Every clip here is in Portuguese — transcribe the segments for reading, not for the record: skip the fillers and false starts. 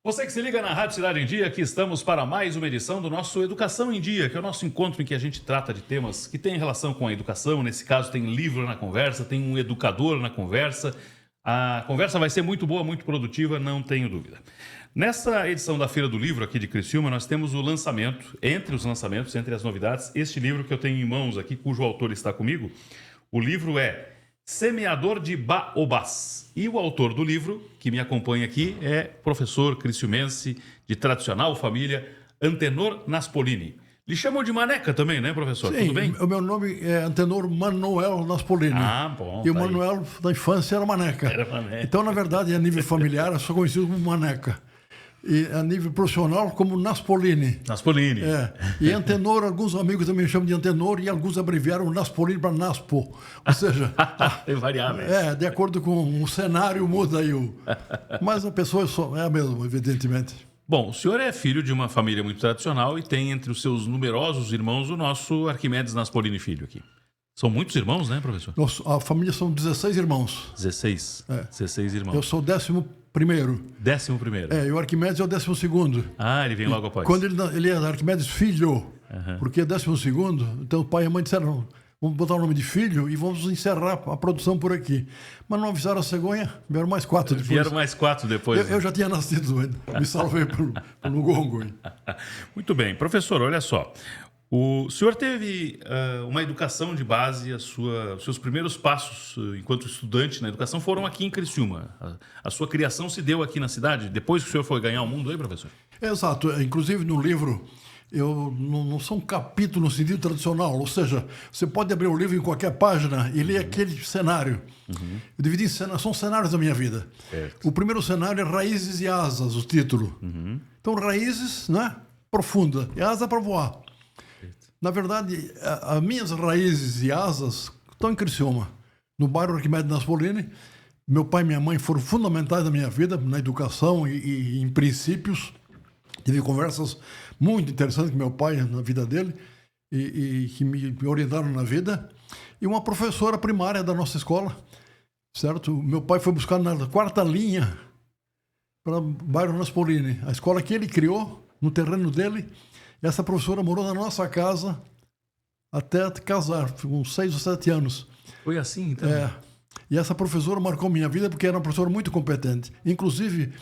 Você que se liga na Rádio Cidade em Dia, aqui estamos para mais uma edição do nosso Educação em Dia, que é o nosso encontro em que a gente trata de temas que têm relação com a educação. Nesse caso, tem livro na conversa, tem um educador na conversa. A conversa vai ser muito boa, muito produtiva, não tenho dúvida. Nessa edição da Feira do Livro aqui de Criciúma, nós temos o lançamento, entre os lançamentos, entre as novidades, este livro que eu tenho em mãos aqui, cujo autor está comigo. O livro é Semeador de Baobás. E o autor do livro, que me acompanha aqui, é professor criciumense de tradicional família, Antenor Naspolini. Lhe chamam de Maneca também, né, professor? Sim, tudo bem? o meu nome é Antenor Manuel Naspolini. Ah, bom. E o tá aí. Manuel, da infância, era Maneca. Era Maneca. Então, na verdade, a nível familiar, eu sou conhecido como Maneca. E a nível profissional, como Naspolini. Naspolini. É. E Antenor, alguns amigos também me chamam de Antenor e alguns abreviaram Naspolini para Naspo. Ou seja, É variável. de acordo com o cenário muda aí o... Mas a pessoa é a mesma, evidentemente. Bom, o senhor é filho de uma família muito tradicional e tem entre os seus numerosos irmãos o nosso Arquimedes Naspolini Filho aqui. São muitos irmãos, né, professor? A família são 16 irmãos. 16. É. 16 irmãos. Eu sou o 11º. 11º. E o Arquimedes é o 12º. Ah, ele vem logo após. Quando ele é Arquimedes Filho, porque é 12º, então o pai e a mãe disseram, vamos botar o nome de filho e vamos encerrar a produção por aqui. Mas não avisaram a cegonha, vieram mais 4 depois. Vieram mais 4 depois. Eu já tinha nascido, me salvei pelo gongo. Muito bem. Professor, olha só. O senhor teve uma educação de base, os seus primeiros passos enquanto estudante na educação foram aqui em Criciúma. A sua criação se deu aqui na cidade, depois que o senhor foi ganhar o mundo aí, professor? Exato. Inclusive no livro, eu não sou um capítulo no sentido tradicional, ou seja, você pode abrir o livro em qualquer página e ler aquele cenário. Eu dividi em cenários, são cenários da minha vida. Certo. O primeiro cenário é Raízes e Asas, o título. Então, raízes, né? Profunda, e asa para voar. Na verdade, as minhas raízes e asas estão em Criciúma, no bairro Arquimedes Naspolini. Meu pai e minha mãe foram fundamentais na minha vida, na educação e em princípios. Tive conversas muito interessantes com meu pai na vida dele e que me orientaram na vida. E uma professora primária da nossa escola, certo? Meu pai foi buscar na 4ª linha para o bairro Naspolini, a escola que ele criou no terreno dele. Essa professora morou na nossa casa até casar, com 6 ou 7 anos. Foi assim, então? E essa professora marcou minha vida porque era uma professora muito competente. Inclusive,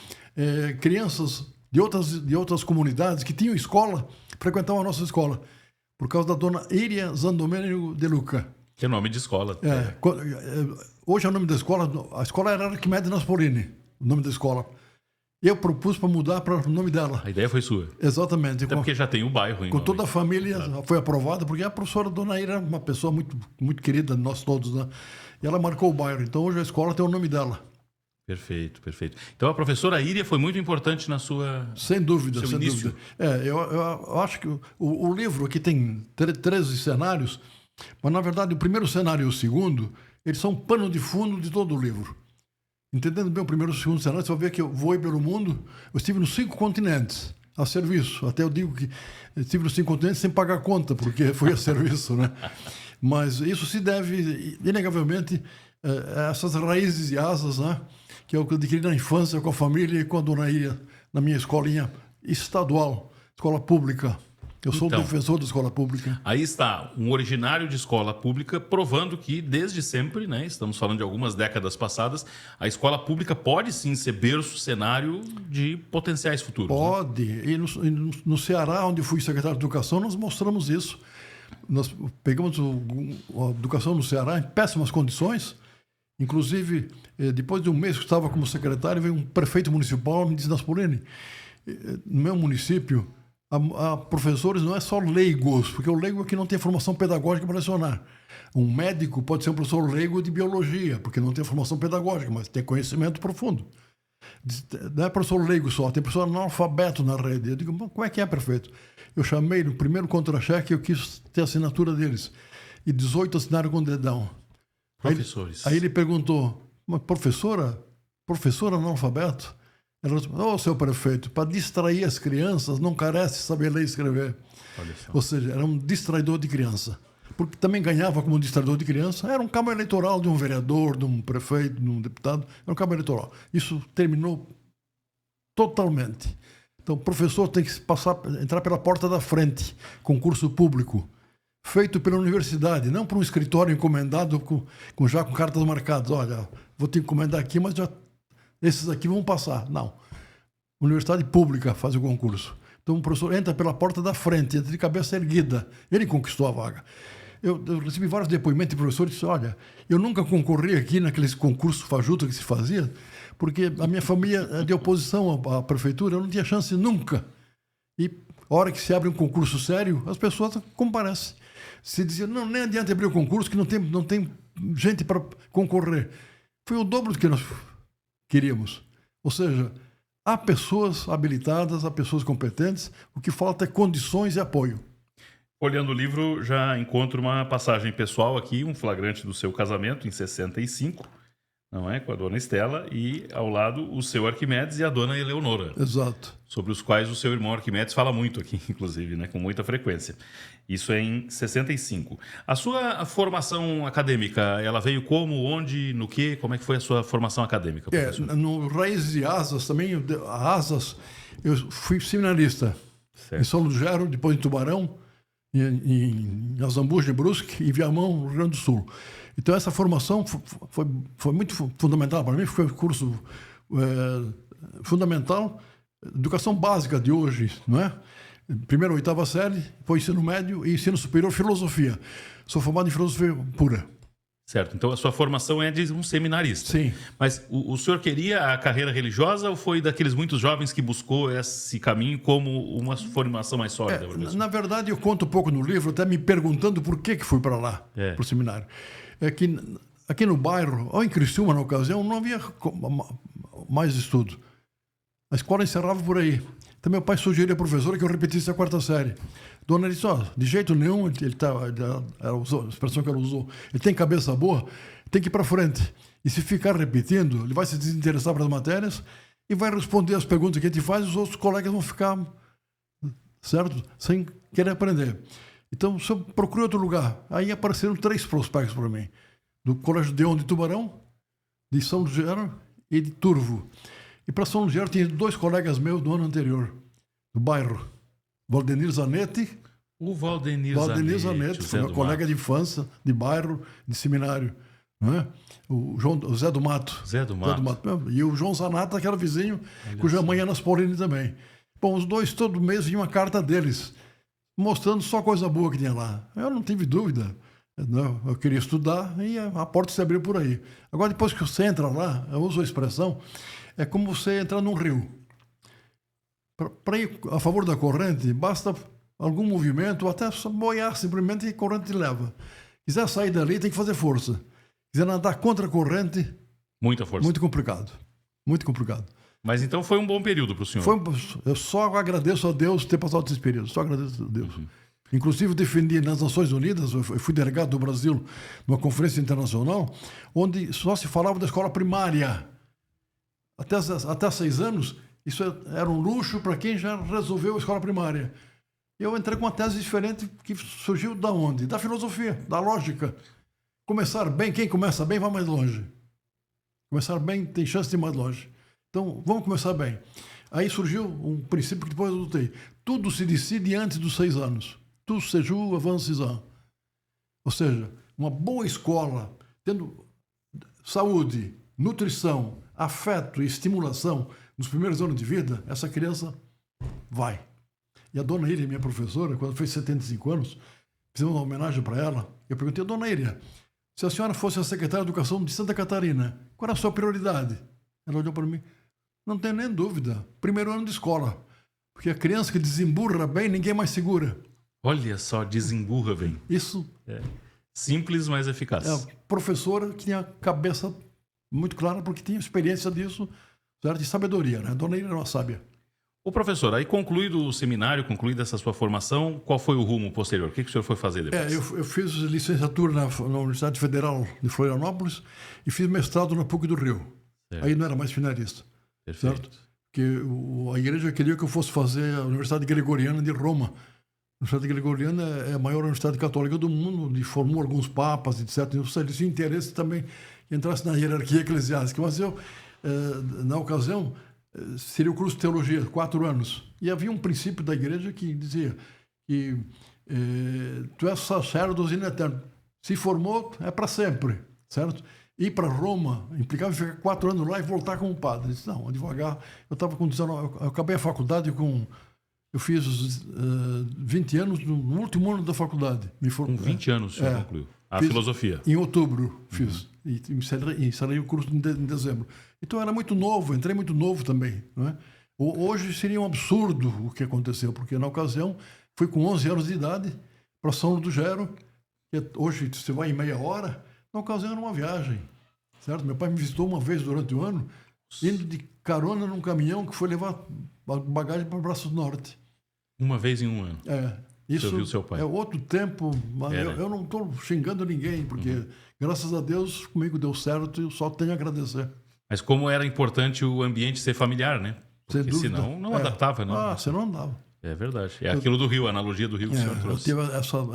crianças de outras comunidades que tinham escola frequentavam a nossa escola, por causa da dona Iria Zandomênio de Luca. Que é nome de escola. Hoje é o nome da escola, a escola era Arquimedes Naspolini, o nome da escola. Eu propus para mudar para o nome dela. A ideia foi sua. Exatamente. Até porque já tem o bairro. Com toda a família foi aprovada, porque a professora Dona Ira é uma pessoa muito, muito querida de nós todos, né? E ela marcou o bairro. Então hoje a escola tem o nome dela. Perfeito, perfeito. Então a professora Iria foi muito importante na sua... Sem dúvida, seu sem início. dúvida. Eu acho que o livro aqui tem 13 cenários, mas na verdade o primeiro cenário e o segundo, eles são pano de fundo de todo o livro. Entendendo bem o primeiro e o segundo cenário, você vai ver que eu voei pelo mundo, eu estive nos 5 continentes a serviço. Até eu digo que eu estive nos 5 continentes sem pagar conta, porque foi a serviço, né? Mas isso se deve, inegavelmente, a essas raízes e asas, né? Que eu adquiri na infância com a família e com a dona Iria, na minha escolinha estadual, escola pública. Eu sou Então, defensor da escola pública. Aí está um originário de escola pública provando que desde sempre, né, estamos falando de algumas décadas passadas, a escola pública pode sim ser berço, cenário de potenciais futuros. Pode. Né? E no Ceará, onde fui secretário de Educação, nós mostramos isso. Nós pegamos a educação no Ceará em péssimas condições. Inclusive, depois de um mês que estava como secretário, veio um prefeito municipal e me disse, Naspolini, no meu município, a professores não é só leigos, porque o leigo é que não tem formação pedagógica para lecionar. Um médico pode ser um professor leigo de biologia, porque não tem formação pedagógica, mas tem conhecimento profundo. Não é professor leigo só, tem professor analfabeto na rede. Eu digo, bom, como é que é, prefeito? Eu chamei no primeiro contra-cheque, eu quis ter a assinatura deles. E 18 assinaram com o dedão. Professores. Aí ele perguntou, mas professora analfabeto? Ela disse, seu prefeito, para distrair as crianças não carece saber ler e escrever. Ou seja, era um distraidor de criança. Porque também ganhava como distraidor de criança, era um cabo eleitoral de um vereador, de um prefeito, de um deputado, era um cabo eleitoral. Isso terminou Totalmente. Então, o professor tem que entrar pela porta da frente, concurso público, feito pela universidade, não por um escritório encomendado já com cartas marcadas. Olha, vou te encomendar aqui, mas esses aqui vão passar. Não. Universidade pública faz o concurso. Então, o professor entra pela porta da frente, entra de cabeça erguida. Ele conquistou a vaga. Eu recebi vários depoimentos de professores que disseram, olha, eu nunca concorri aqui naqueles concursos fajutos que se fazia, porque a minha família é de oposição à prefeitura, eu não tinha chance nunca. E a hora que se abre um concurso sério, as pessoas comparecem. Se dizia, não, nem adianta abrir o concurso, que não tem gente para concorrer. Foi o dobro do que nós queríamos. Ou seja, há pessoas habilitadas, há pessoas competentes, o que falta é condições e apoio. Olhando o livro, já encontro uma passagem pessoal aqui, um flagrante do seu casamento em 65, não é? Com a dona Estela, e ao lado o seu Arquimedes e a dona Eleonora. Exato. Sobre os quais o seu irmão Arquimedes fala muito aqui, inclusive, né? Com muita frequência. Isso é em 65. A sua formação acadêmica, ela veio como, onde, no quê? Como é que foi a sua formação acadêmica, professor? No Raízes e Asas também, Asas, eu fui seminarista. Certo. Em São Lugero, depois em Tubarão, em Azambuja, Brusque e Viamão, no Rio Grande do Sul. Então, essa formação foi muito fundamental para mim, foi um curso fundamental, educação básica de hoje, não é? Primeira, oitava série, depois ensino médio e ensino superior, filosofia. Sou formado em filosofia pura. Certo, então a sua formação é de um seminarista. Sim. Mas o senhor queria a carreira religiosa ou foi daqueles muitos jovens que buscou esse caminho como uma formação mais sólida? Na verdade, eu conto um pouco no livro, até me perguntando por que fui para lá, para o seminário. É que aqui no bairro, ou em Criciúma, na ocasião, não havia mais estudo. A escola encerrava por aí. Então, meu pai sugeriu à professora que eu repetisse a quarta série. Dona disse, de jeito nenhum, a expressão que ela usou, ele tem cabeça boa, tem que ir para frente. E se ficar repetindo, ele vai se desinteressar para as matérias e vai responder as perguntas que a gente faz e os outros colegas vão ficar, certo? Sem querer aprender. Então, se eu procurei outro lugar, aí apareceram 3 prospectos para mim. Do Colégio Deon de Tubarão, de São Lugero e de Turvo. E para São Lugero tinha 2 colegas meus do ano anterior, do bairro. Valdenir Zanetti. O Valdenir Zanetti, foi meu colega de infância, de bairro, de seminário. Não é? O Zé do Mato. Zé do Mato. E o João Zanata, que era vizinho, cuja mãe era Naspolini também. Bom, os 2, todo mês, vinha uma carta deles, mostrando só coisa boa que tinha lá. Eu não tive dúvida. Não, eu queria estudar e a porta se abriu por aí. Agora, depois que você entra lá, eu uso a expressão, é como você entrar num rio. Para ir a favor da corrente, basta algum movimento, ou até boiar simplesmente e a corrente te leva. Quiser sair dali, tem que fazer força. Quiser nadar contra a corrente, muita força. Muito complicado. Muito complicado. Mas então foi um bom período para o senhor? Eu só agradeço a Deus ter passado esse período. Só agradeço a Deus. Inclusive, defendi nas Nações Unidas, eu fui delegado do Brasil numa conferência internacional, onde só se falava da escola primária. Até 6 anos, isso era um luxo para quem já resolveu a escola primária. Eu entrei com uma tese diferente que surgiu da onde? Da filosofia, da lógica. Começar bem, quem começa bem vai mais longe. Começar bem tem chance de ir mais longe. Então, vamos começar bem. Aí surgiu um princípio que depois eu adotei. Tudo se decide antes dos 6 anos. Tout se joue avant 6 ans. Ou seja, uma boa escola, tendo saúde, nutrição, afeto e estimulação nos primeiros anos de vida, essa criança vai. E a dona Iria, minha professora, quando fez 75 anos, fizemos uma homenagem para ela. Eu perguntei, dona Iria, se a senhora fosse a secretária de Educação de Santa Catarina, qual era a sua prioridade? Ela olhou para mim, não tem nem dúvida, primeiro ano de escola. Porque a criança que desemburra bem, ninguém mais segura. Olha só, desemburra bem. Isso. Simples, mas eficaz. É a professora que tinha a cabeça muito clara, porque tinha experiência disso, certo? De sabedoria, né? A dona Iria era uma sábia. Ô professor, aí concluído o seminário, concluída essa sua formação, qual foi o rumo posterior? O que o senhor foi fazer depois? Eu fiz licenciatura na Universidade Federal de Florianópolis e fiz mestrado na PUC do Rio. Certo. Aí não era mais finalista. Perfeito. Certo? Porque a igreja queria que eu fosse fazer a Universidade Gregoriana de Roma. A Universidade Gregoriana é a maior universidade católica do mundo, e formou alguns papas, etc. Eles tinham interesse também que entrasse na hierarquia eclesiástica. Mas eu, na ocasião, seria o curso de teologia, 4 anos. E havia um princípio da igreja que dizia que tu és sacerdote in eterno. Se formou, é para sempre, certo? Ir para Roma implicava ficar 4 anos lá e voltar como padre. Eu disse, não, devagar. Eu estava com 19, eu acabei a faculdade eu fiz 20 anos no último ano da faculdade. Com 20 anos você concluiu a filosofia? Em outubro fiz. E encerrei o curso em dezembro. Então era muito novo, entrei muito novo também. Não é? Hoje seria um absurdo o que aconteceu, porque na ocasião fui com 11 anos de idade para São Luís do Gero, que hoje você vai em meia hora. Na ocasião era uma viagem, certo? Meu pai me visitou uma vez durante o ano, indo de carona num caminhão que foi levar bagagem para o Braço do Norte. Uma vez em um ano? Isso você viu seu pai? É outro tempo, mas eu não estou xingando ninguém, porque graças a Deus comigo deu certo e eu só tenho a agradecer. Mas como era importante o ambiente ser familiar, né? Porque senão não adaptava, né? Você não andava. É verdade. É aquilo do rio, a analogia do rio que o senhor trouxe.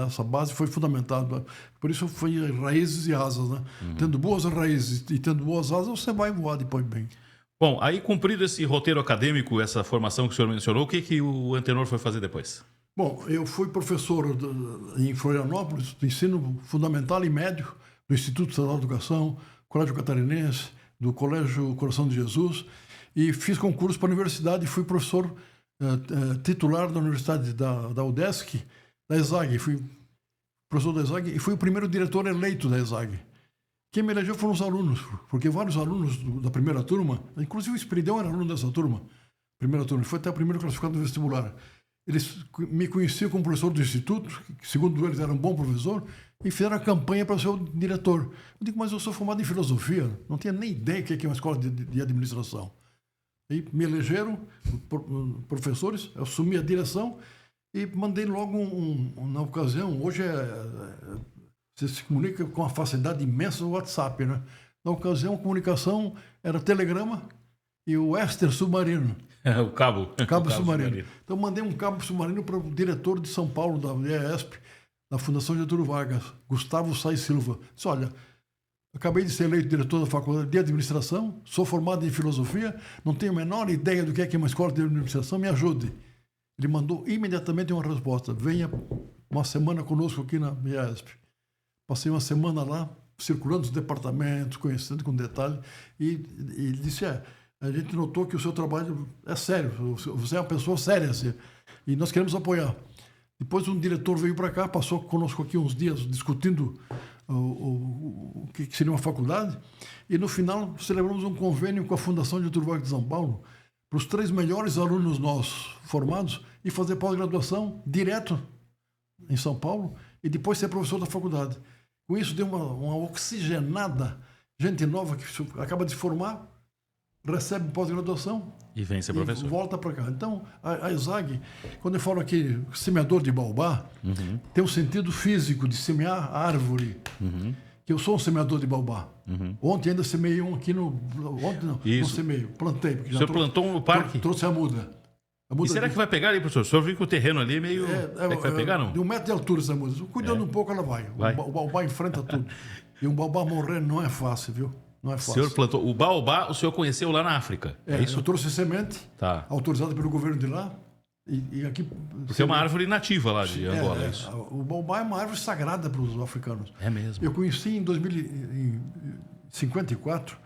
Essa base foi fundamentada. Por isso foi raízes e asas, né? Tendo boas raízes e tendo boas asas, você vai voar depois bem. Bom, aí cumprido esse roteiro acadêmico, essa formação que o senhor mencionou, o que o Antenor foi fazer depois? Bom, eu fui professor em Florianópolis, do ensino fundamental e médio, do Instituto Estadual de Educação, Colégio Catarinense, do Colégio Coração de Jesus, e fiz concurso para a universidade e fui professor titular da Universidade da UDESC, da ESAG. Fui professor da ESAG e fui o primeiro diretor eleito da ESAG. Quem me elegeu foram os alunos, porque vários alunos da primeira turma, inclusive o Espiridão era aluno dessa turma, primeira turma, foi até o primeiro classificado no vestibular. Eles me conheciam como professor do instituto, que segundo eles era um bom professor, e fizeram a campanha para ser o diretor. Eu digo, mas eu sou formado em filosofia, não tinha nem ideia do que é uma escola de administração. E me elegeram professores, eu assumi a direção e mandei logo na ocasião, hoje você se comunica com uma facilidade imensa no WhatsApp, né? Na ocasião, a comunicação era telegrama e o éster submarino. O cabo submarino. Então, mandei um cabo submarino para o diretor de São Paulo, da IESP, da Fundação Getúlio Vargas, Gustavo Sais Silva. Disse, olha, acabei de ser eleito diretor da Faculdade de Administração, sou formado em Filosofia, não tenho a menor ideia do que é uma escola de administração, me ajude. Ele mandou imediatamente uma resposta, venha uma semana conosco aqui na IESP. Passei uma semana lá, circulando os departamentos, conhecendo com detalhe, e disse, a gente notou que o seu trabalho é sério, você é uma pessoa séria, assim, e nós queremos apoiar. Depois um diretor veio para cá, passou conosco aqui uns dias discutindo o que seria uma faculdade, e no final celebramos um convênio com a Fundação Getúlio Vargas de São Paulo para os 3 melhores alunos nossos formados e fazer pós-graduação direto em São Paulo e depois ser professor da faculdade. Com isso deu uma oxigenada, gente nova que acaba de se formar, recebe pós-graduação e vem ser professor. E volta para cá. Então, a ESAG, quando eu falo aqui semeador de baobá, tem um sentido físico de semear árvore, que eu sou um semeador de baobá. Ontem ainda semeei um aqui ontem não semeei, plantei. O senhor plantou um no parque? Trouxe a muda. E será que vai pegar ali, professor? O senhor viu que o terreno ali é meio... que vai pegar, não? De 1 metro de altura essa muda. Cuidando um pouco, ela vai. O baobá enfrenta tudo. E um baobá morrer não é fácil, viu? Não é fácil. O senhor plantou. O baobá, o senhor conheceu lá na África. É isso? Eu trouxe semente, autorizada pelo governo de lá. E aqui. Porque é uma árvore nativa lá de Angola, é isso? O baobá é uma árvore sagrada para os africanos. É mesmo. Eu conheci em 1954,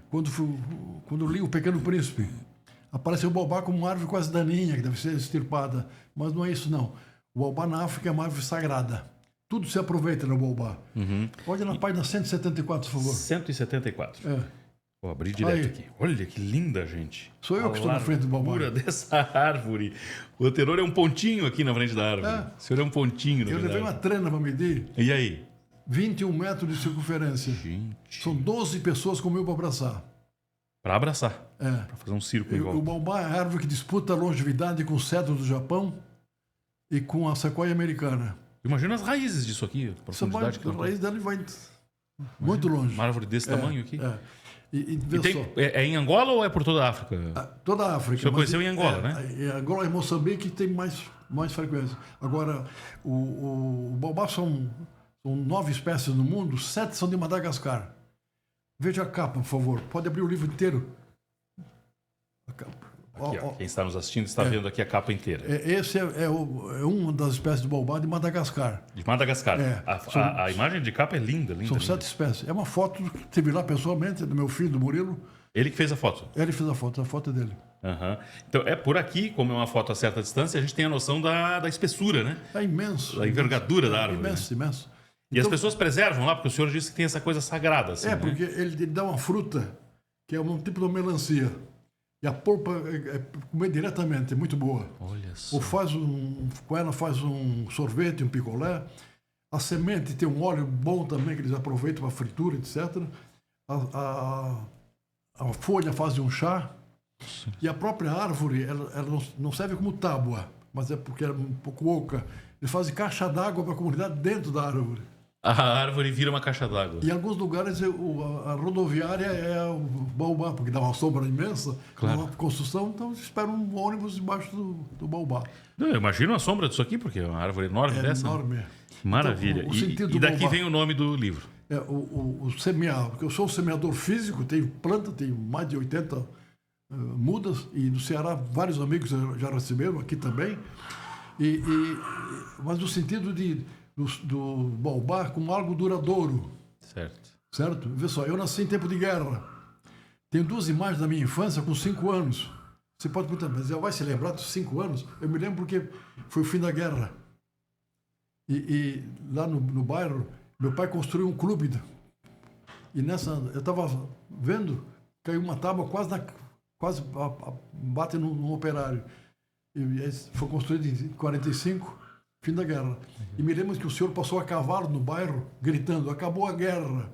quando li O Pequeno Príncipe. Apareceu o baobá como uma árvore quase daninha, que deve ser extirpada. Mas não é isso, não. O baobá na África é uma árvore sagrada. Tudo se aproveita no baobá. Pode ir na página 174, por favor. 174. Vou abrir direto aqui. Olha que linda, gente. Sou eu que estou na frente do baobá. A largura dessa árvore. O anterior é um pontinho aqui na frente da árvore. O senhor é um pontinho, na verdade. Eu levei uma trena para medir. E aí? 21 metros de circunferência. Gente. São 12 pessoas comigo para abraçar. Para abraçar? Para fazer um círculo em volta. O baobá é a árvore que disputa a longevidade com o cedro do Japão e com a sequoia americana. Imagina as raízes disso aqui, a profundidade que a raiz dela vai muito longe. Uma árvore desse tamanho aqui? E é em Angola ou é por toda a África? Toda a África. O senhor conheceu em Angola, né? Angola e Moçambique tem mais frequência. Agora, o baobá são 9 espécies no mundo, 7 são de Madagascar. Veja a capa, por favor. Pode abrir o livro inteiro. A capa. Aqui, ó, quem está nos assistindo está vendo aqui a capa inteira. Esse é uma das espécies de baobá de Madagascar. De Madagascar. A imagem de capa é linda, linda. São linda. 7 espécies. É uma foto que teve lá pessoalmente, do meu filho, do Murilo. Ele que fez a foto. Ele fez a foto é dele. Uhum. Então, por aqui, como é uma foto a certa distância, a gente tem a noção da espessura, né? É imenso. Da envergadura da árvore. Imenso, né? imenso. E as pessoas preservam lá, porque o senhor disse que tem essa coisa sagrada. Assim, porque ele dá uma fruta, que é um tipo de melancia. E a polpa comer diretamente, é muito boa. Olha só. Ou com ela faz um sorvete, um picolé. A semente tem um óleo bom também, que eles aproveitam para fritura, etc. A folha faz um chá. E a própria árvore, ela não serve como tábua, mas é porque é um pouco oca. Eles fazem caixa d'água para a comunidade dentro da árvore. A árvore vira uma caixa d'água. Em alguns lugares a rodoviária é o baobá, porque dá uma sombra imensa, uma construção, então espera um ônibus debaixo do baobá. Eu imagino a sombra disso aqui, porque é uma árvore enorme dessa. Enorme. Né? Maravilha. Então, e daqui baobá, vem o nome do livro. O semear, porque eu sou um semeador físico, tenho planta, tenho mais de 80 mudas, e no Ceará vários amigos já receberam, aqui também. Mas no sentido do baobá como algo duradouro. Certo? Vê só, eu nasci em tempo de guerra. Tenho 2 imagens da minha infância com 5 anos. Você pode perguntar, mas já vai se lembrar dos 5 anos? Eu me lembro porque foi o fim da guerra. E lá no bairro, meu pai construiu um clube. E eu estava vendo, caiu uma tábua quase bate num operário. E foi construído em 45. Fim da guerra. E me lembro que o senhor passou a cavalo no bairro, gritando, acabou a guerra.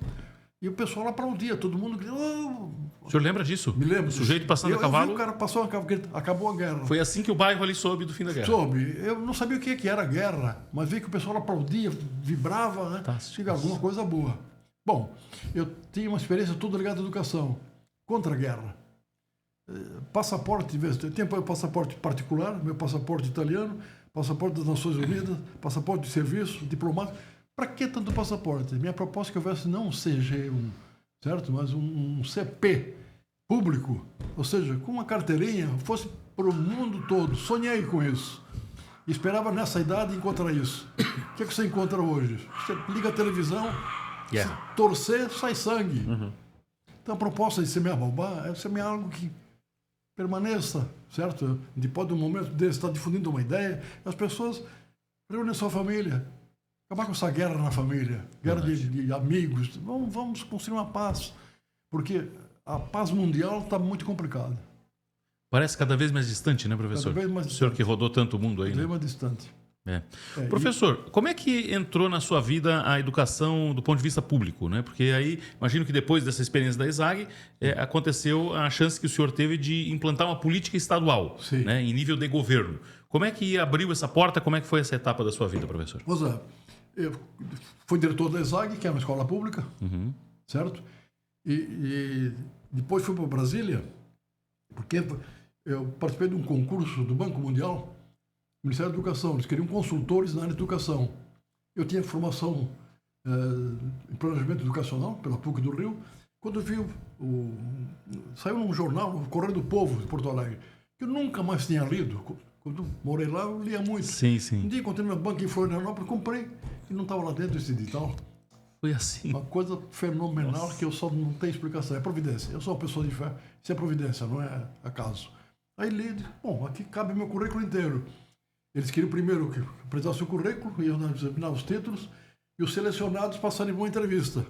E o pessoal aplaudia, todo mundo gritando. Oh! O senhor lembra disso? Me lembro. O sujeito passando a cavalo? O cara passou a cavalo, acabou a guerra. Foi assim que o bairro ali soube do fim da guerra? Soube. Eu não sabia o que era guerra, mas vi que o pessoal aplaudia, vibrava, né? Tinha alguma coisa boa. Bom, eu tinha uma experiência toda ligada à educação, contra a guerra. Passaporte, eu tinha passaporte particular, meu passaporte italiano, passaporte das Nações Unidas, passaporte de serviço, diplomático. Para que tanto passaporte? Minha proposta é que houvesse não um CG1, certo? Mas um CP público, ou seja, com uma carteirinha, fosse para o mundo todo. Sonhei com isso. E esperava nessa idade encontrar isso. O que você encontra hoje? Você liga a televisão, se torcer, sai sangue. Uhum. Então a proposta de semear baobá é semear algo que permaneça, certo? Depois de um momento desse, está difundindo uma ideia, as pessoas reúnem sua família, acabar com essa guerra na família, guerra de amigos, vamos construir uma paz, porque a paz mundial está muito complicada. Parece cada vez mais distante, né, professor? Cada vez mais distante. O senhor que rodou tanto o mundo aí. Cada vez mais distante. Professor, como é que entrou na sua vida a educação do ponto de vista público, né? Porque aí, imagino que depois dessa experiência da ESAG, aconteceu a chance que o senhor teve de implantar uma política estadual, né, em nível de governo. Como é que abriu essa porta? Como é que foi essa etapa da sua vida, professor? Pois é, eu fui diretor da ESAG, que é uma escola pública, certo? E depois fui para Brasília, porque eu participei de um concurso do Banco Mundial, Ministério da Educação, eles queriam consultores na área de educação. Eu tinha formação em planejamento educacional pela PUC do Rio. Quando eu vi, saiu num jornal, o Correio do Povo, de Porto Alegre, que eu nunca mais tinha lido. Quando morei lá, eu lia muito. Sim. Um dia encontrei na banca em Florianópolis, comprei e não estava lá dentro esse edital. Foi assim. Uma coisa fenomenal que eu só não tenho explicação. É providência. Eu sou uma pessoa de fé. Isso é providência, não é acaso. Aí li, bom, aqui cabe meu currículo inteiro. Eles queriam primeiro que apresentasse o currículo, iam examinar os títulos, e os selecionados passarem uma entrevista.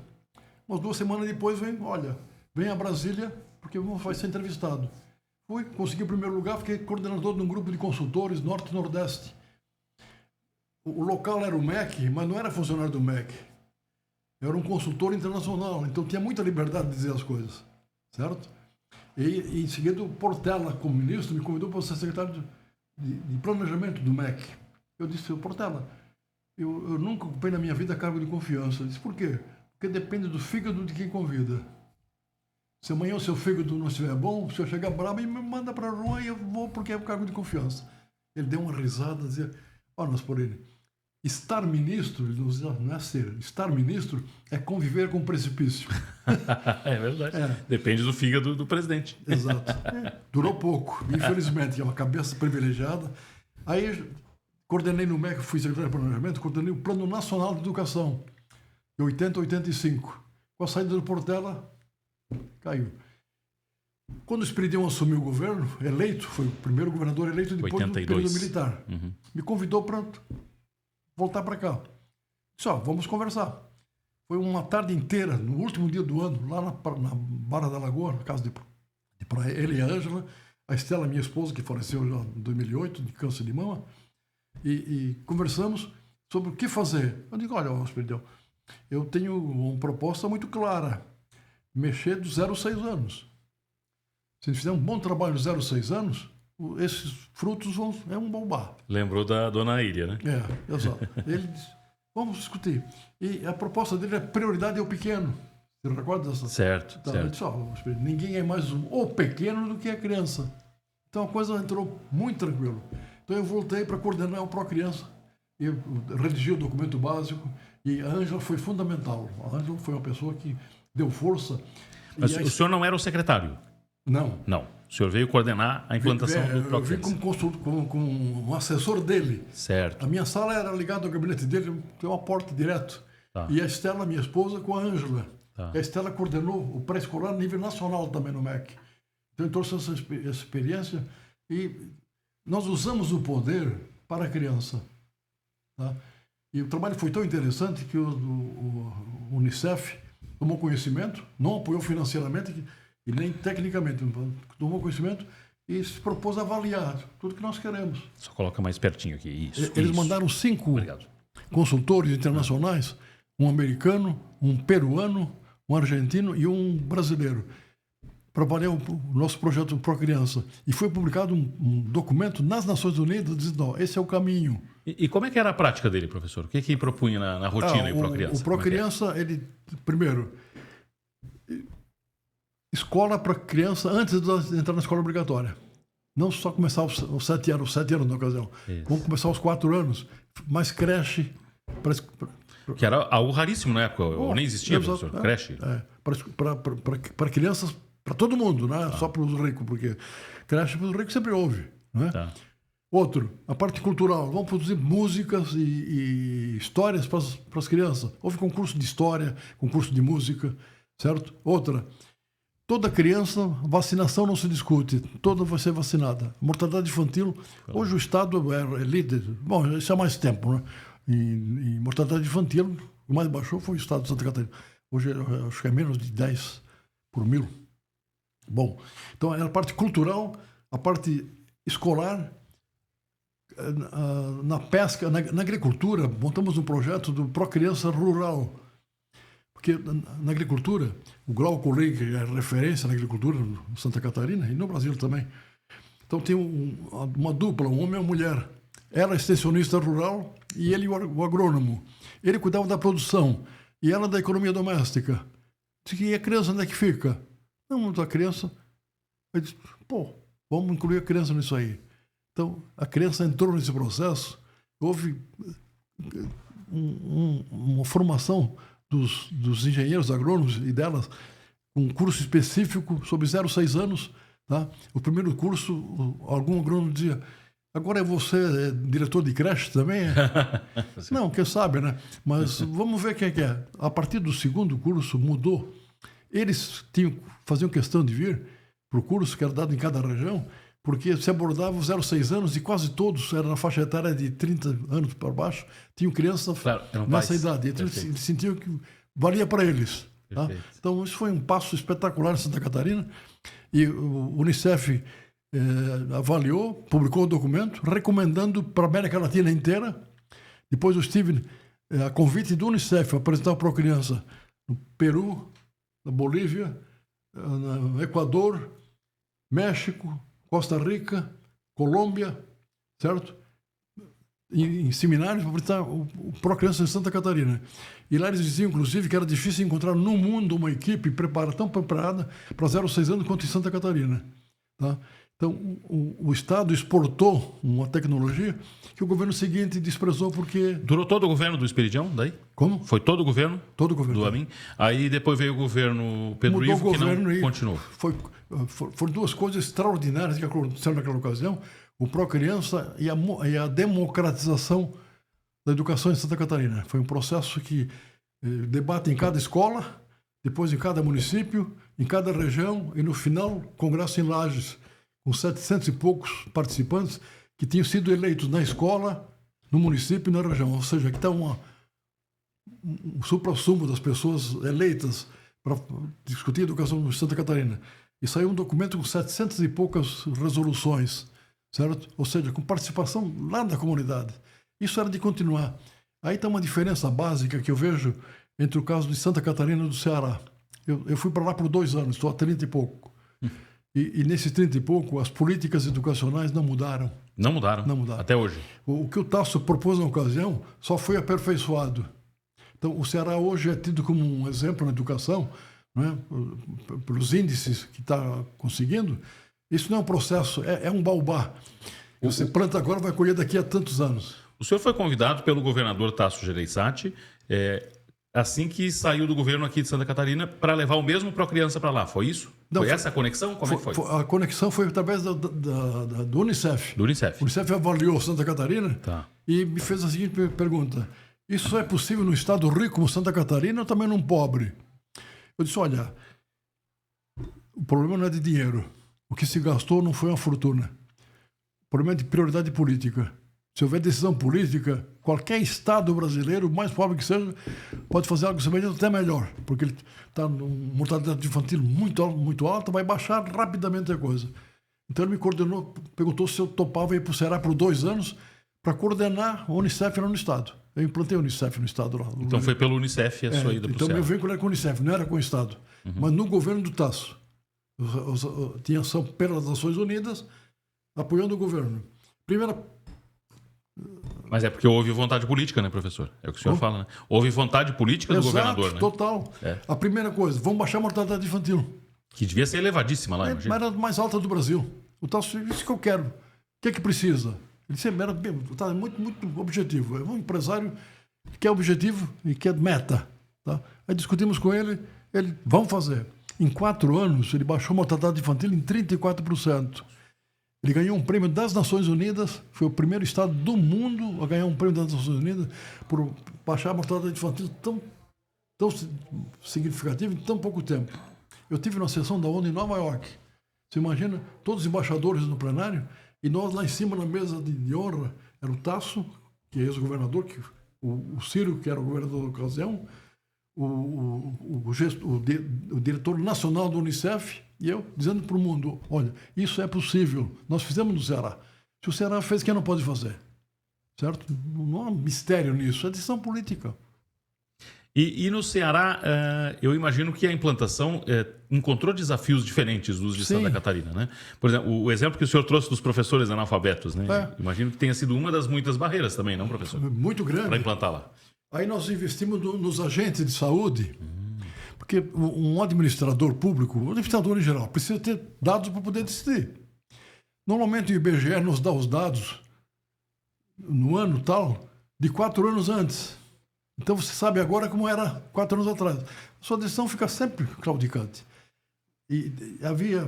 Umas 2 semanas depois, vem a Brasília, porque vai ser entrevistado. Fui, consegui o primeiro lugar, fiquei coordenador de um grupo de consultores Norte e Nordeste. O local era o MEC, mas não era funcionário do MEC. Eu era um consultor internacional, então tinha muita liberdade de dizer as coisas, certo? E em seguida, o Portela, como ministro, me convidou para ser secretário de planejamento do MEC. Eu disse, Portela, eu nunca ocupei na minha vida cargo de confiança. Eu disse, por quê? Porque depende do fígado de quem convida. Se amanhã o seu fígado não estiver bom, se eu chegar bravo, me manda para a rua e eu vou porque é o cargo de confiança. Ele deu uma risada e dizia, Naspolini, estar ministro, ele não é ser, estar ministro é conviver com o precipício. É verdade. Depende do fígado do presidente. Exato. Durou pouco, infelizmente, é uma cabeça privilegiada. Aí coordenei no MEC, fui secretário de planejamento, coordenei o Plano Nacional de Educação, de 80 a 85. Com a saída do Portela, caiu. Quando o Esperidião assumiu o governo, eleito, foi o primeiro governador eleito depois 82. do período militar, me convidou para voltar para cá. Disse, vamos conversar. Foi uma tarde inteira, no último dia do ano, lá na Barra da Lagoa, na casa de ele e a Ângela, a Estela, minha esposa, que faleceu já em 2008, de câncer de mama, e conversamos sobre o que fazer. Eu digo, olha, Esperidião, eu tenho uma proposta muito clara, mexer do 0 a 6 anos. Se fizer um bom trabalho do 0 a 6 anos, esses frutos é um bombar. Lembrou da dona Ilha, né? Exato. Ele disse, vamos discutir. E a proposta dele é prioridade ao pequeno. Você recorda dessa? Certo, Então, certo. Ele disse, ninguém é mais o pequeno do que a criança. Então a coisa entrou muito tranquilo. Então eu voltei para coordenar o Pró-Criança. Eu redigi o documento básico e a Ângela foi fundamental. A Ângela foi uma pessoa que deu força. Mas o senhor não era o secretário? Não. Não. O senhor veio coordenar a implantação do Eu vim Pró-Criança. como um assessor dele. Certo. A minha sala era ligada ao gabinete dele, tem uma porta direto. Tá. E a Estela, minha esposa, com a Ângela. Tá. A Estela coordenou o pré-escolar a nível nacional também no MEC. Então eu trouxe essa experiência e nós usamos o poder para a criança. Tá? E o trabalho foi tão interessante que o Unicef tomou conhecimento, não apoiou financeiramente e nem tecnicamente, tomou conhecimento e se propôs a avaliar tudo que nós queremos. Só coloca mais pertinho aqui. Isso. Eles isso. mandaram 5 Obrigado. consultores internacionais, um americano, um peruano, um argentino e um brasileiro, para avaliar o nosso projeto Pró-Criança. E foi publicado um documento nas Nações Unidas dizendo, esse é o caminho. E como é que era a prática dele, professor? O que propunha na rotina do Pró-Criança? O Pró-Criança, ele, primeiro, escola para criança antes de entrar na escola obrigatória. Não só começar aos 7 anos, 7 anos na ocasião. Isso. Vamos começar aos 4 anos, mais creche. Que era algo raríssimo na época, ou nem existia, professor, creche. Para crianças, para todo mundo, não é só para os ricos, porque creche para os ricos sempre houve. Não é? Tá. Outro, a parte cultural. Vamos produzir músicas e histórias para as crianças. Houve concurso de história, concurso de música, certo? Outra, toda criança, vacinação não se discute, toda vai ser vacinada. Mortalidade infantil, hoje o Estado é líder. Bom, isso há mais tempo, né? Em mortalidade infantil, o mais baixou foi o Estado de Santa Catarina. Hoje acho que é menos de 10 por 1000. Bom, então é a parte cultural, a parte escolar, na pesca, na agricultura, montamos um projeto do Pró-Criança Rural. Porque na agricultura, o Glauco Lei, que é referência na agricultura em Santa Catarina e no Brasil também. Então tem uma dupla, um homem e uma mulher. Ela é extensionista rural e ele o agrônomo. Ele cuidava da produção e ela da economia doméstica. Disse, e a criança onde é que fica? Não, a criança... Eu disse, vamos incluir a criança nisso aí. Então, a criança entrou nesse processo, houve uma formação dos engenheiros agrônomos e delas, um curso específico sobre 0 a 6 anos. Tá? O primeiro curso, algum agrônomo dizia, agora você diretor de creche também? Não, quem sabe, né? Mas vamos ver quem é que é. A partir do segundo curso mudou. Eles faziam questão de vir para o curso que era dado em cada região, porque se abordava os 0 a 6 anos e quase todos eram na faixa etária de 30 anos para baixo, tinham crianças nessa idade. Então eles sentiam que valia para eles. Tá? Então isso foi um passo espetacular em Santa Catarina e o Unicef avaliou, publicou o documento, recomendando para a América Latina inteira. Depois eu estive a convite do Unicef a apresentar para a criança no Peru, na Bolívia, no Equador, México, Costa Rica, Colômbia, certo? Em seminários para apresentar o Pró-Criança em Santa Catarina. E lá eles diziam, inclusive, que era difícil encontrar no mundo uma equipe tão preparada para 0 a 6 anos quanto em Santa Catarina. Tá? Então, o Estado exportou uma tecnologia que o governo seguinte desprezou porque... Durou todo o governo do Esperidião, daí? Como? Foi todo o governo? Todo o governo. Do Amin. Aí depois veio o governo Pedro Mudou Ivo, o que governo não continuou. Foram duas coisas extraordinárias que aconteceram naquela ocasião. O Pró-Criança e a democratização da educação em Santa Catarina. Foi um processo que debate em cada escola, depois em cada município, em cada região e no final, congresso em Lages, com 700 e poucos participantes que tinham sido eleitos na escola, no município e na região. Ou seja, aqui está um supra-sumo das pessoas eleitas para discutir educação em Santa Catarina. E saiu um documento com 700 e poucas resoluções, certo? Ou seja, com participação lá da comunidade. Isso era de continuar. Aí está uma diferença básica que eu vejo entre o caso de Santa Catarina e do Ceará. Eu fui para lá por 2 anos, estou há 30 e pouco. E nesses 30 e pouco, as políticas educacionais não mudaram. Não mudaram? Não mudaram. Até hoje? O que o Tasso propôs na ocasião só foi aperfeiçoado. Então, o Ceará hoje é tido como um exemplo na educação, não é? Pelos índices que está conseguindo. Isso não é um processo, é um baobá. Você planta agora, vai colher daqui a tantos anos. O senhor foi convidado pelo governador Tasso Gereissati, assim que saiu do governo aqui de Santa Catarina, para levar o mesmo Pró-Criança para lá, foi isso? Não, foi essa a conexão? Como é que foi? A conexão foi através do Unicef. Do Unicef. O Unicef avaliou Santa Catarina e me fez a seguinte pergunta: isso é possível num estado rico como Santa Catarina ou também num pobre? Eu disse, olha, o problema não é de dinheiro. O que se gastou não foi uma fortuna. O problema é de prioridade política. Se houver decisão política, qualquer estado brasileiro, mais pobre que seja, pode fazer algo semelhante até melhor, porque ele está numa mortalidade infantil muito alta, vai baixar rapidamente a coisa. Então ele me coordenou, perguntou se eu topava ir para o Ceará por 2 anos para coordenar a Unicef lá no estado. Eu implantei a Unicef no estado lá. Então foi pelo Unicef a sua ida para o Ceará. Então meu vínculo era com a Unicef, não era com o estado. Mas no governo do Tasso. Tinha ação pelas Nações Unidas, apoiando o governo. Mas é porque houve vontade política, né, professor? É o que o senhor fala, né? Houve vontade política do governador, né? Total. A primeira coisa, vamos baixar a mortalidade infantil. Que devia ser elevadíssima lá, imagina. Era a mais alta do Brasil. O Tasso disse que eu quero. O que é que precisa? Ele disse, era muito objetivo. É um empresário que quer objetivo e quer meta. Tá? Aí discutimos com ele, vamos fazer. Em 4 anos, ele baixou a mortalidade infantil em 34%. Ele ganhou um prêmio das Nações Unidas, foi o primeiro estado do mundo a ganhar um prêmio das Nações Unidas por baixar a mortalidade infantil tão significativa em tão pouco tempo. Eu tive uma sessão da ONU em Nova York. Você imagina, todos os embaixadores no plenário, e nós lá em cima na mesa de honra, era o Tasso, que é ex-governador, o Ciro, que era o governador da ocasião, o diretor nacional do Unicef, e eu dizendo para o mundo, olha, isso é possível, nós fizemos no Ceará. Se o Ceará fez, quem não pode fazer? Certo? Não há mistério nisso, é decisão política. E no Ceará, eu imagino que a implantação encontrou desafios diferentes dos de Santa Catarina, né? Por exemplo, o exemplo que o senhor trouxe dos professores analfabetos, né? Imagino que tenha sido uma das muitas barreiras também, não, professor? Muito grande. Para implantar lá. Aí nós investimos nos agentes de saúde, porque um administrador público, um administrador em geral, precisa ter dados para poder decidir. Normalmente o IBGE nos dá os dados no ano tal, de 4 anos antes. Então você sabe agora como era 4 anos atrás. A sua decisão fica sempre claudicante. E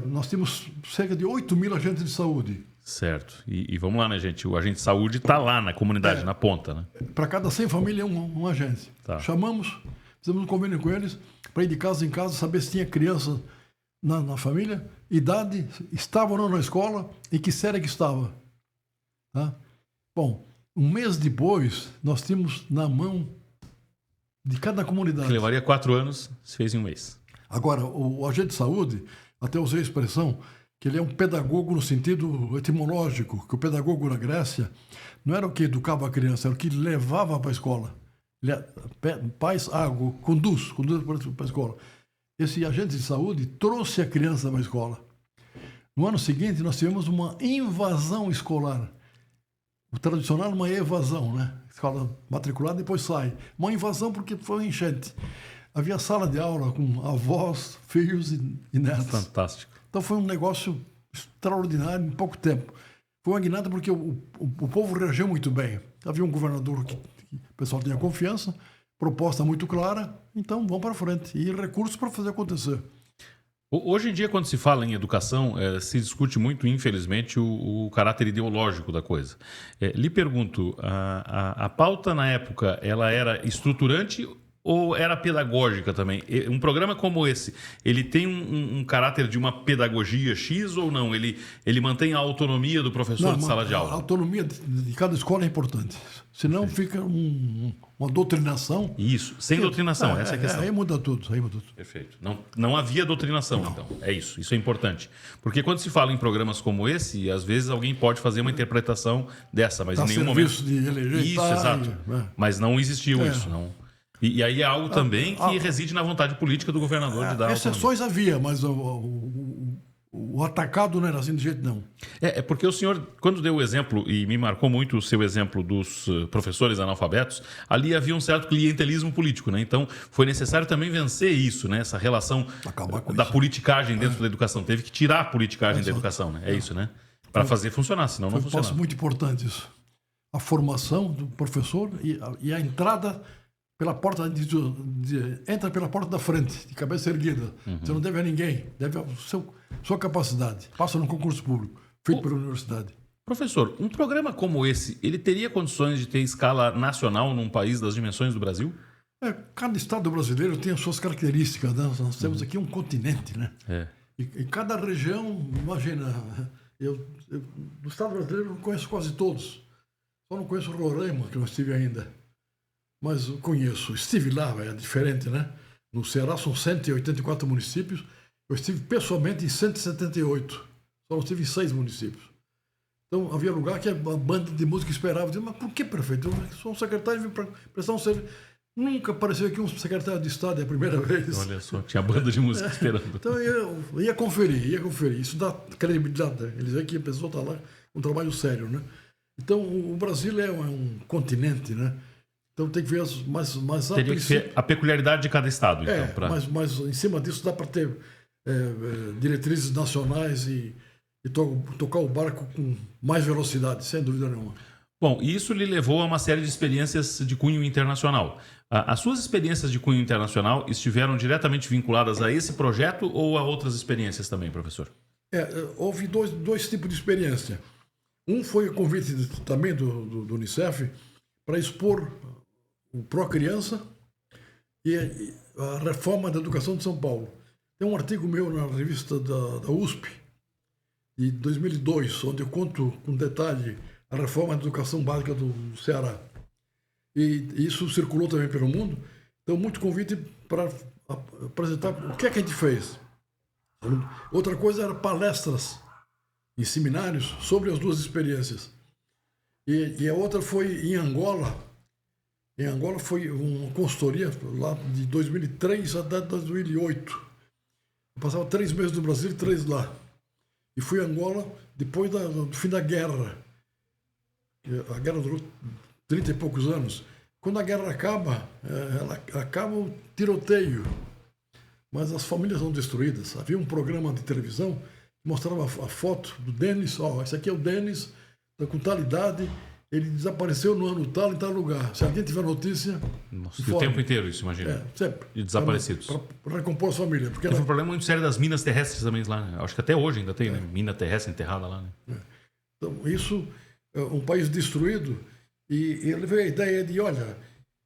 nós tínhamos cerca de 8 mil agentes de saúde. Certo. E vamos lá, né, gente? O agente de saúde está lá na comunidade, na ponta, né? Para cada 100 famílias, um agente. Tá. Chamamos, fizemos um convênio com eles, para ir de casa em casa, saber se tinha criança na família, idade, estava ou não na escola e que série que estava. Tá? Bom, um mês depois, nós tínhamos na mão de cada comunidade. Que levaria 4 anos, se fez em um mês. Agora, o agente de saúde, até usei a expressão, que ele é um pedagogo no sentido etimológico, que o pedagogo na Grécia não era o que educava a criança, era o que levava para a escola. Pais, água, conduz para a escola. Esse agente de saúde trouxe a criança para a escola. No ano seguinte, nós tivemos uma invasão escolar. O tradicional é uma evasão, né? Escola matriculada, depois sai. Uma invasão porque foi uma enchente. Havia sala de aula com avós, filhos e netos. Fantástico. Então foi um negócio extraordinária em pouco tempo. Foi uma guinada porque o povo reagiu muito bem. Havia um governador que o pessoal tinha confiança, proposta muito clara, então vamos para frente. E recursos para fazer acontecer. Hoje em dia, quando se fala em educação, se discute muito, infelizmente, o caráter ideológico da coisa. Lhe pergunto, a pauta na época, ela era estruturante ou era pedagógica também? Um programa como esse, ele tem um caráter de uma pedagogia X ou não? Ele mantém a autonomia do professor de sala de aula? A autonomia de cada escola é importante. Senão fica uma doutrinação. Isso, sem doutrinação, essa é a questão. Aí muda tudo. Perfeito. Não havia doutrinação, então. É isso. Isso é importante. Porque quando se fala em programas como esse, às vezes alguém pode fazer uma interpretação dessa, mas em nenhum momento... de eleger. Isso, exato. Mas não existiu isso, não. E aí é algo também que reside na vontade política do governador de dar exceções havia, mas o atacado não era assim de jeito não. É porque o senhor, quando deu o exemplo, e me marcou muito o seu exemplo dos professores analfabetos, ali havia um certo clientelismo político, né? Então foi necessário também vencer isso, né? Essa relação da politicagem dentro da educação. Teve que tirar a politicagem da educação, né? É isso, né? Para fazer funcionar, senão não funcionava. Foi muito importante isso. A formação do professor e a entrada pela porta entra pela porta da frente, de cabeça erguida. Você não deve a ninguém, deve a sua capacidade. Passa no concurso público, feito pela universidade. Professor, um programa como esse, ele teria condições de ter escala nacional num país das dimensões do Brasil? Cada estado brasileiro tem as suas características, né? Nós temos aqui um continente, né? E cada região, imagina, do estado brasileiro eu conheço quase todos. Só não conheço Roraima, que não estive ainda. Mas eu conheço, estive lá, é diferente, né? No Ceará são 184 municípios, eu estive pessoalmente em 178, só não estive em 6 municípios. Então havia lugar que a banda de música esperava, dizia, mas por que, prefeito? Eu sou um secretário, vim para prestar um serviço. Nunca apareceu aqui um secretário de Estado, é a primeira vez. Olha só, tinha banda de música esperando. Então eu ia conferir. Isso dá credibilidade, né? Eles veem que a pessoa está lá com um trabalho sério, né? Então o Brasil é um continente, né? Então tem que ver teria que ser a peculiaridade de cada estado. Então, mas em cima disso dá para ter diretrizes nacionais e tocar o barco com mais velocidade, sem dúvida nenhuma. Bom, e isso lhe levou a uma série de experiências de cunho internacional. As suas experiências de cunho internacional estiveram diretamente vinculadas a esse projeto ou a outras experiências também, professor? Houve dois tipos de experiência. Um foi o convite também do Unicef para expor o Pró-Criança e a reforma da educação de São Paulo. Tem um artigo meu na revista da USP, de 2002, onde eu conto com detalhe a reforma da educação básica do Ceará. E isso circulou também pelo mundo. Então, muito convite para apresentar o que é que a gente fez. Outra coisa era palestras em seminários sobre as duas experiências. E a outra foi em Angola. Em Angola foi uma consultoria lá de 2003 até 2008. Eu passava 3 meses no Brasil e 3 lá. E fui a Angola depois do fim da guerra. A guerra durou 30 e poucos anos. Quando a guerra acaba, acaba o tiroteio. Mas as famílias são destruídas. Havia um programa de televisão que mostrava a foto do Denis. Esse aqui é o Denis, com tal idade. Ele desapareceu no ano tal, em tal lugar. Se alguém tiver notícia... Nossa, o tempo inteiro isso, imagina. Sempre. E desaparecidos. Para recompor a família. Porque teve um problema muito sério das minas terrestres também lá, né? Acho que até hoje ainda tem, né? Mina terrestre enterrada lá, né? Então, isso é um país destruído. E ele veio a ideia de, olha,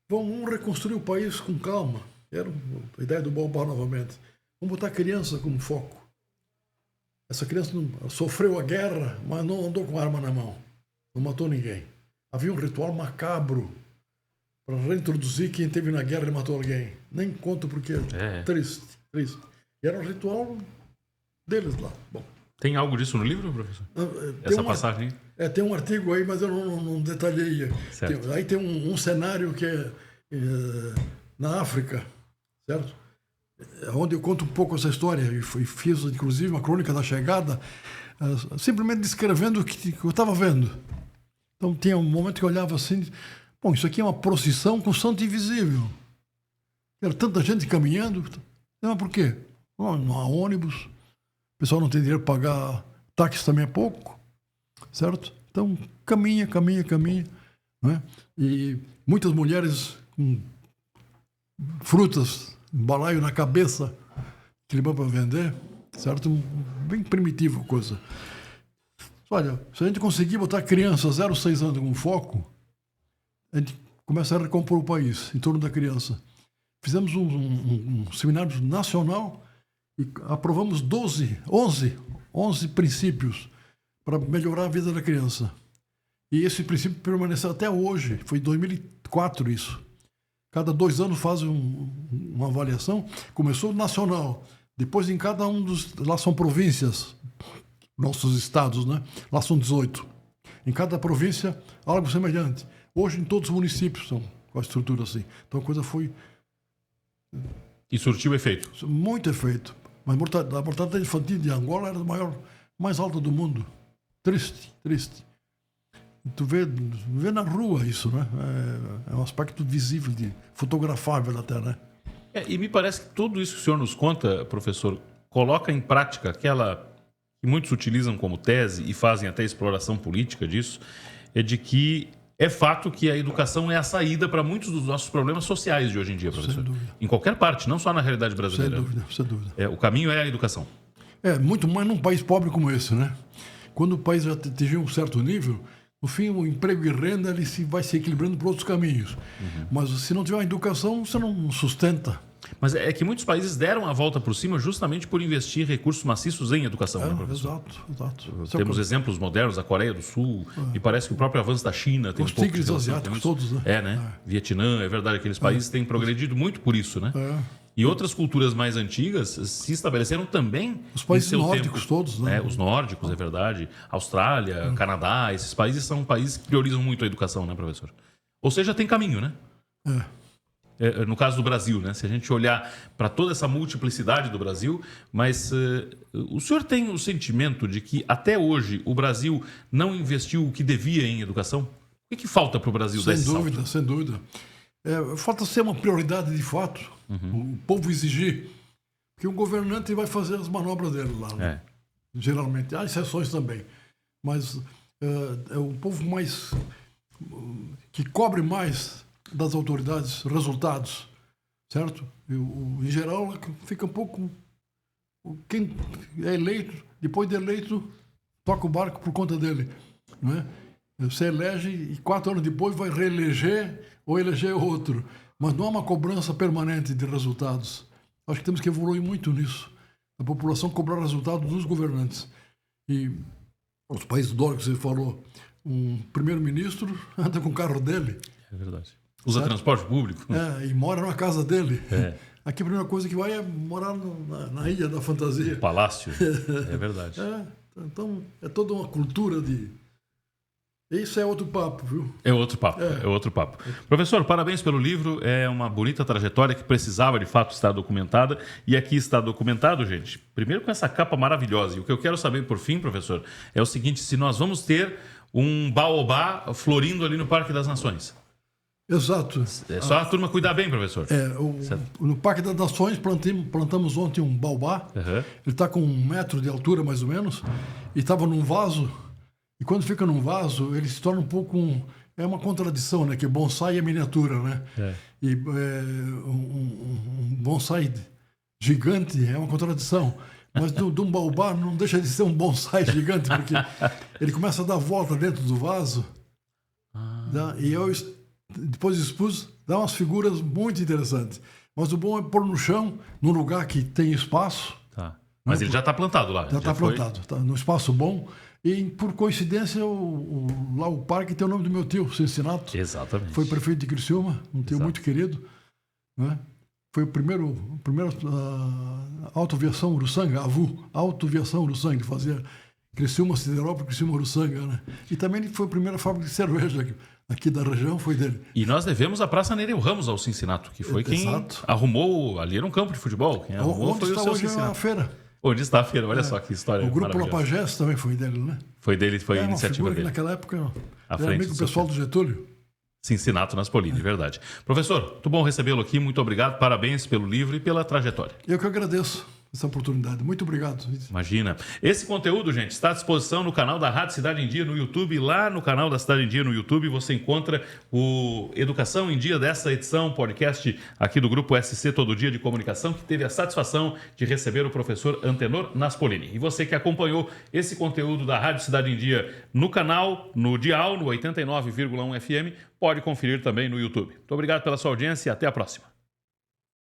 vamos reconstruir o país com calma. Era a ideia do Balbar novamente. Vamos botar a criança como foco. Essa criança sofreu a guerra, mas não andou com arma na mão. Não matou ninguém. Havia um ritual macabro para reintroduzir quem esteve na guerra e matou alguém. Nem conto porque é triste. E era um ritual deles lá. Bom. Tem algo disso no livro, professor? Essa passagem? Tem um artigo aí, mas eu não detalhei. Aí tem um cenário que é na África, certo? Onde eu conto um pouco essa história. E fiz, inclusive, uma crônica da chegada, simplesmente descrevendo o que eu estava vendo. Então, tinha um momento que eu olhava assim, bom, isso aqui é uma procissão com santo invisível. Era tanta gente caminhando. Mas por quê? Não há ônibus, o pessoal não tem dinheiro para pagar táxi também é pouco, certo? Então, caminha, né? E muitas mulheres com frutas, balaio na cabeça, que levam para vender, certo? Bem primitivo a coisa. Olha, se a gente conseguir botar criança 0 a 6 anos com foco, a gente começa a recompor o país em torno da criança. Fizemos um seminário nacional e aprovamos 11 princípios para melhorar a vida da criança. E esse princípio permaneceu até hoje. Foi em 2004 isso. Cada 2 anos faz uma avaliação. Começou nacional. Depois em cada um dos... Lá são províncias, nossos estados, né? Lá são 18. Em cada província, algo semelhante. Hoje, em todos os municípios são com a estrutura assim. Então a coisa foi... E surtiu efeito. Muito efeito. Mas a mortalidade infantil de Angola era a mais alta do mundo. Triste. Tu vê na rua isso, né? É um aspecto visível, fotografável até, né? E me parece que tudo isso que o senhor nos conta, professor, coloca em prática aquela que muitos utilizam como tese e fazem até exploração política disso, é de que é fato que a educação é a saída para muitos dos nossos problemas sociais de hoje em dia, professor. Sem dúvida. Em qualquer parte, não só na realidade brasileira. Sem dúvida. O caminho é a educação. Muito mais num país pobre como esse, né? Quando o país já atingir um certo nível, no fim, o emprego e renda ele vai se equilibrando por outros caminhos. Uhum. Mas se não tiver uma educação, você não sustenta. Mas é que muitos países deram a volta por cima justamente por investir recursos maciços em educação, né, professor? Exato. Temos exemplos modernos, a Coreia do Sul, e parece que o próprio avanço da China tem os tigres asiáticos todos, né? Vietnã, é verdade, aqueles países têm progredido muito por isso, né? E outras culturas mais antigas se estabeleceram também. Os países nórdicos todos, né? Os nórdicos, é verdade. Austrália, Canadá, esses países são países que priorizam muito a educação, né, professor? Ou seja, tem caminho, né? No caso do Brasil, né? Se a gente olhar para toda essa multiplicidade do Brasil, mas o senhor tem o sentimento de que até hoje o Brasil não investiu o que devia em educação? O que falta para o Brasil dar esse salto? Sem dúvida. Falta ser uma prioridade de fato, o povo exigir, porque o governante vai fazer as manobras dele lá, né? Geralmente. Há exceções também, mas é o povo mais que cobre mais das autoridades resultados, certo? Em geral, fica um pouco... Quem é eleito, depois de eleito, toca o barco por conta dele, não é? Você elege e 4 anos depois vai reeleger ou eleger outro. Mas não há uma cobrança permanente de resultados. Acho que temos que evoluir muito nisso. A população cobrar resultados dos governantes. E os países nórdicos, você falou, um primeiro-ministro anda com o carro dele. É verdade. Usa transporte público. E mora na casa dele. Aqui a primeira coisa que vai é morar na Ilha da Fantasia. O palácio. É verdade. Então, é toda uma cultura de... Isso é outro papo, viu? É outro papo. Professor, parabéns pelo livro. É uma bonita trajetória que precisava, de fato, estar documentada. E aqui está documentado, gente. Primeiro com essa capa maravilhosa. E o que eu quero saber, por fim, professor, é o seguinte: se nós vamos ter um baobá florindo ali no Parque das Nações. Exato. É só a turma cuidar bem, professor. No Parque das Nações plantamos ontem um baobá. Ele está com 1 metro de altura, mais ou menos. E estava num vaso. E quando fica num vaso, ele se torna um pouco é uma contradição, né? Que bonsai é miniatura, né? E um bonsai gigante é uma contradição. Mas de um baobá não deixa de ser um bonsai gigante, porque ele começa a dar volta dentro do vaso. E eu depois expus, dá umas figuras muito interessantes. Mas o bom é pôr no chão, num lugar que tem espaço. Mas ele já está plantado lá. Já está plantado, está num espaço bom. E, por coincidência, lá o parque tem o nome do meu tio, Cincinato. Exatamente. Foi prefeito de Criciúma, um tio muito querido. Né? Foi o primeiro autoaviação Uruçanga, autoaviação Uruçanga, que fazia Criciúma, Siderópolis, Criciúma, Uruçanga. Né? E também ele foi a primeira fábrica de cerveja aqui da região, foi dele. E nós devemos a Praça Nereu Ramos ao Cincinato, que foi quem arrumou, ali era um campo de futebol. Quem arrumou onde está hoje a feira. Onde está a feira? Olha só que história. O Grupo Lapagés também foi dele, né? Foi dele, foi a iniciativa dele. Naquela época era amigo do pessoal do Getúlio. Cincinato nas Polini, verdade. Professor, muito bom recebê-lo aqui, muito obrigado, parabéns pelo livro e pela trajetória. Eu que agradeço. essa oportunidade. Muito obrigado. Imagina. Esse conteúdo, gente, está à disposição no canal da Rádio Cidade em Dia no YouTube. Lá no canal da Cidade em Dia no YouTube você encontra o Educação em Dia dessa edição, podcast aqui do Grupo SC Todo Dia de Comunicação, que teve a satisfação de receber o professor Antenor Naspolini. E você que acompanhou esse conteúdo da Rádio Cidade em Dia no canal, no Dial, no 89,1 FM, pode conferir também no YouTube. Muito obrigado pela sua audiência e até a próxima.